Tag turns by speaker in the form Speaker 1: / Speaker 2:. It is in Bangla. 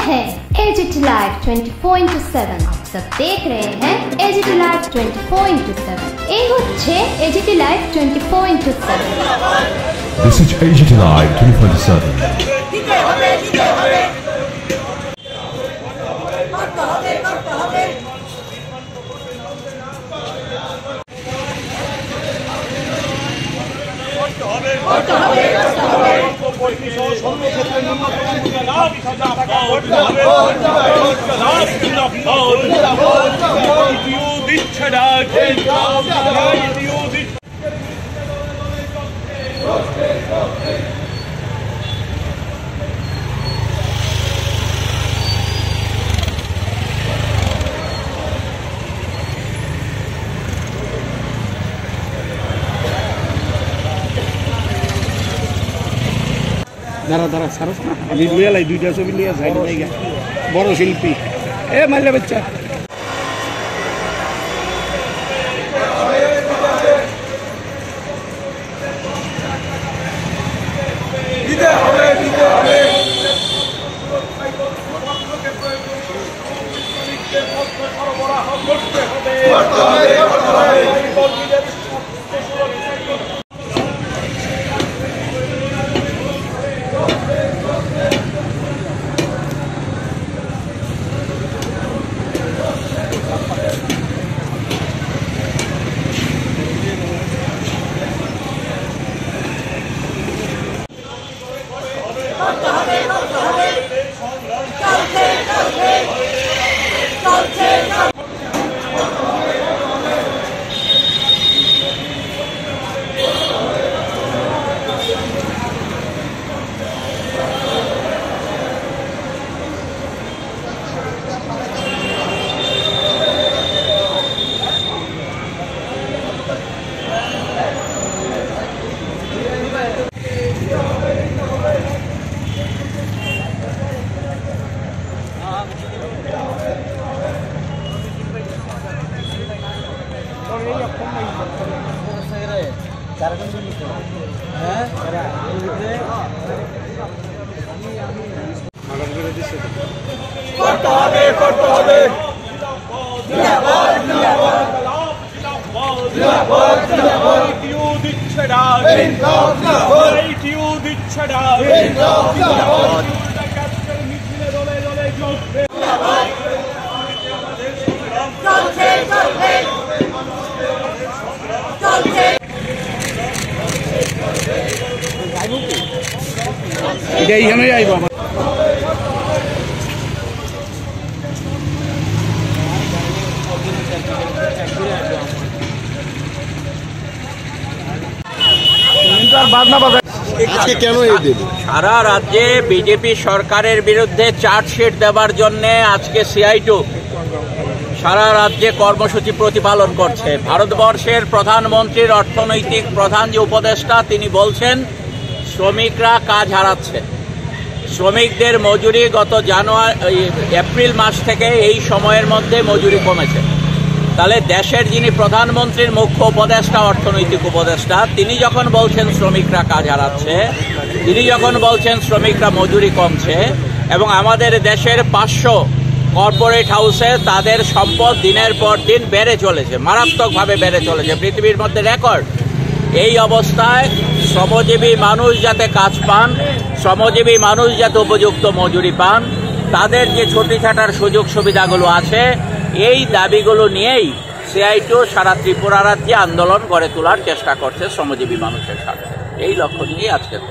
Speaker 1: है AGT Live 24/7। आप सब देख रहे हैं AGT Live 24/7। ये होच्छे AGT Live 24/7।
Speaker 2: This is AGT Live 24/7।
Speaker 3: দাঁড়া দাঁড়া সারস না আমি লইয়া লাই দুইটা ছবি লইয়া যাই জায়গা বড় শিল্পী এ মাইলে বাচ্চা দিতে হবে এইখানে আইব
Speaker 4: সারা রাজ্যে বিজেপি সরকারের বিরুদ্ধে চার্জশিট দেওয়ার জন্য আজকে CI2 সারা রাজ্যে কর্মসূচি প্রতিপালন করছে। ভারতবর্ষের প্রধানমন্ত্রীর অর্থনৈতিক প্রধান যে উপদেষ্টা তিনি বলছেন শ্রমিকরা কাজ হারাচ্ছে, শ্রমিকদের মজুরি গত এপ্রিল মাস থেকে এই সময়ের মধ্যে মজুরি কমেছে। তাহলে দেশের যিনি প্রধানমন্ত্রীর মুখ্য উপদেষ্টা অর্থনৈতিক উপদেষ্টা তিনি যখন বলছেন শ্রমিকরা কাজ হারাচ্ছে, তিনি যখন বলছেন শ্রমিকরা মজুরি কমছে এবং আমাদের দেশের 500 কর্পোরেট হাউসে তাদের সম্পদ দিনের পর দিন বেড়ে চলেছে, মারাত্মকভাবে বেড়ে চলেছে, পৃথিবীর মধ্যে রেকর্ড। এই অবস্থায় শ্রমজীবী মানুষ যাতে কাজ পান, শ্রমজীবী মানুষ যাতে উপযুক্ত মজুরি পান, তাদের যে ছুটিছাটার সুযোগ সুবিধাগুলো আছে এই দাবিগুলো নিয়েই CI2 সারা ত্রিপুরা রাজ্যে আন্দোলন গড়ে তোলার চেষ্টা করছে শ্রমজীবী মানুষের সাথে। এই লক্ষ্য নিয়েই আজকের